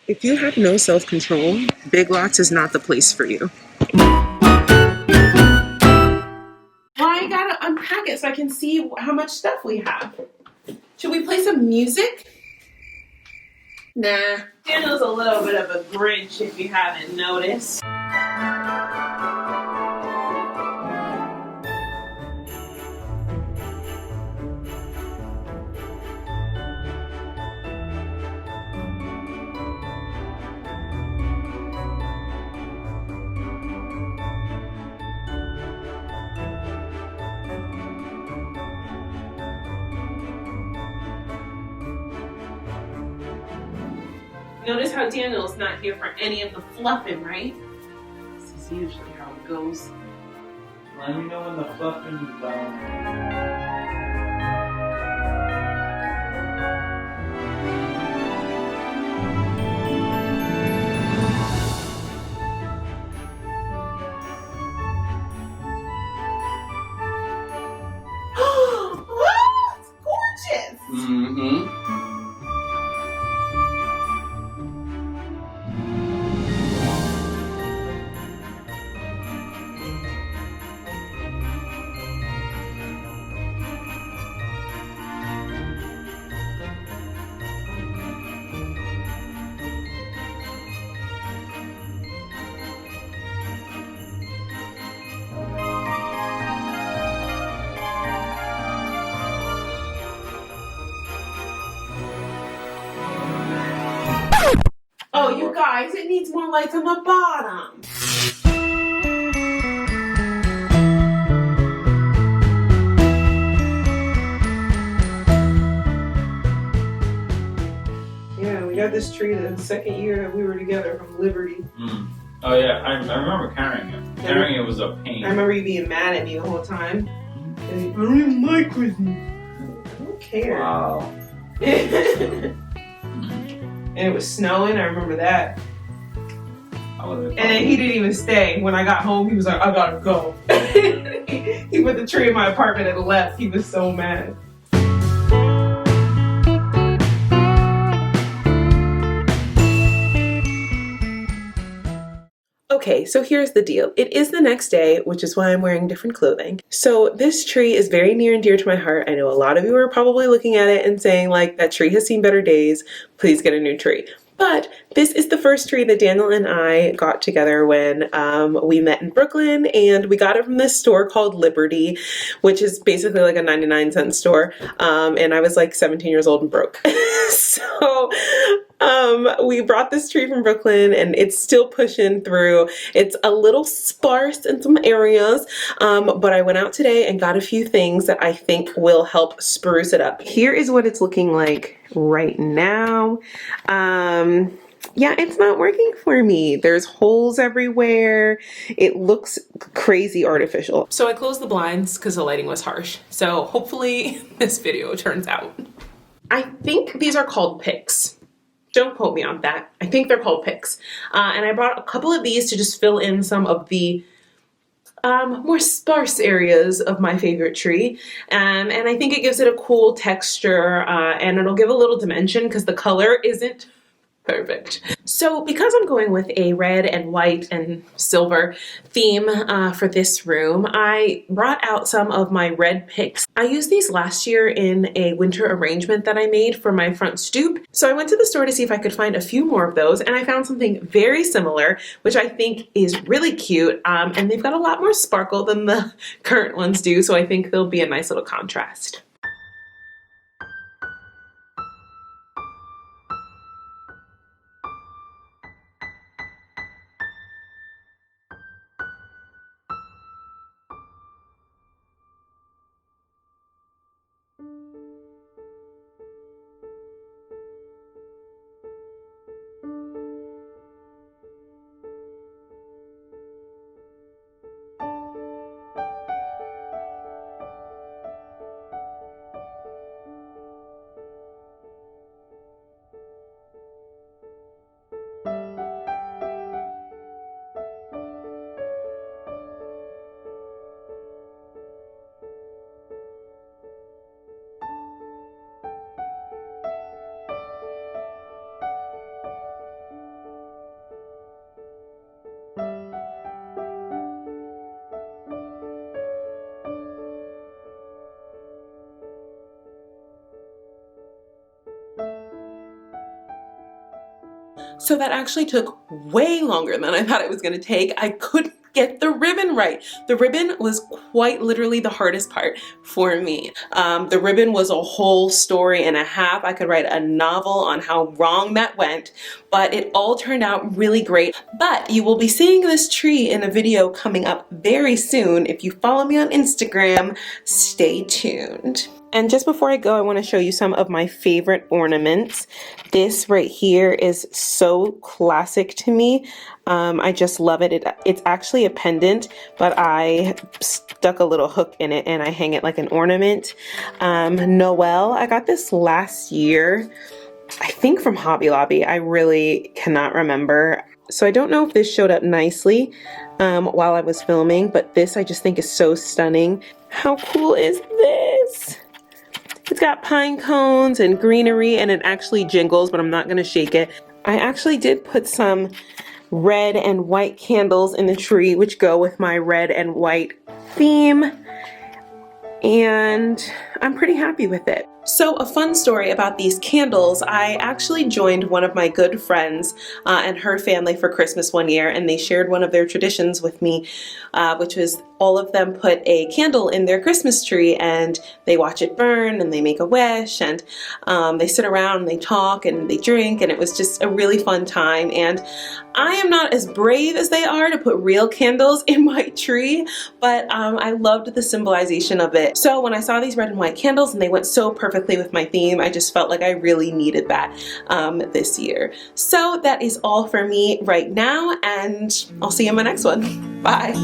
If you have no self-control, Big Lots is not the place for you. Well, I gotta unpack it so I can see how much stuff we have. Should we play some music? Nah. Daniel's a little bit of a Grinch if you haven't noticed. Notice how Daniel's not here for any of the fluffing, right? This is usually how it goes. Let me know when the fluffing is done. Wow, it's gorgeous! Mm-hmm. Oh, you guys, it needs more lights on the bottom. Yeah, we got this tree the second year that we were together from Liberty. Mm. Oh yeah, I remember carrying it. Carrying it was a pain. I remember you being mad at me the whole time. And, I don't even like Christmas. I don't care. Wow. And it was snowing, I remember that. And then he didn't even stay. When I got home, he was like, I gotta go. He put the tree in my apartment and left. He was so mad. Okay, so here's the deal. It is the next day, which is why I'm wearing different clothing. So this tree is very near and dear to my heart. I know a lot of you are probably looking at it and saying like, that tree has seen better days. Please get a new tree. But this is the first tree that Daniel and I got together when we met in Brooklyn, and we got it from this store called Liberty, which is basically like a 99-cent store. And I was like 17 years old and broke. So we brought this tree from Brooklyn, and it's still pushing through. It's a little sparse in some areas, but I went out today and got a few things that I think will help spruce it up. Here is what it's looking like right now. Yeah, it's not working for me. There's holes everywhere. It looks crazy artificial. So I closed the blinds because the lighting was harsh. So hopefully this video turns out. I think these are called picks. Don't quote me on that. I think they're called picks. And I brought a couple of these to just fill in some of the more sparse areas of my favorite tree. And I think it gives it a cool texture, and it'll give a little dimension because the color isn't perfect. So because I'm going with a red and white and silver theme for this room, I brought out some of my red picks. I used these last year in a winter arrangement that I made for my front stoop. So I went to the store to see if I could find a few more of those, and I found something very similar, which I think is really cute. And they've got a lot more sparkle than the current ones do, so I think they'll be a nice little contrast. So that actually took way longer than I thought it was gonna take. I couldn't get the ribbon right. The ribbon was quite literally the hardest part for me. The ribbon was a whole story and a half. I could write a novel on how wrong that went, but it all turned out really great. But you will be seeing this tree in a video coming up very soon. If you follow me on Instagram, stay tuned. And just before I go, I want to show you some of my favorite ornaments. This right here is so classic to me. I just love it. It's actually a pendant, but I stuck a little hook in it and I hang it like an ornament. Noel, I got this last year, I think from Hobby Lobby. I really cannot remember. So I don't know if this showed up nicely while I was filming, but this I just think is so stunning. How cool is this? It's got pine cones and greenery, and it actually jingles, but I'm not gonna shake it. I actually did put some red and white candles in the tree, which go with my red and white theme, and I'm pretty happy with it. So a fun story about these candles, I actually joined one of my good friends and her family for Christmas one year, and they shared one of their traditions with me, which was all of them put a candle in their Christmas tree and they watch it burn and they make a wish, and they sit around and they talk and they drink, and it was just a really fun time. And I am not as brave as they are to put real candles in my tree, but I loved the symbolization of it. So when I saw these red and white candles and they went so perfectly with my theme, I just felt like I really needed that this year. So that is all for me right now, and I'll see you in my next one. Bye.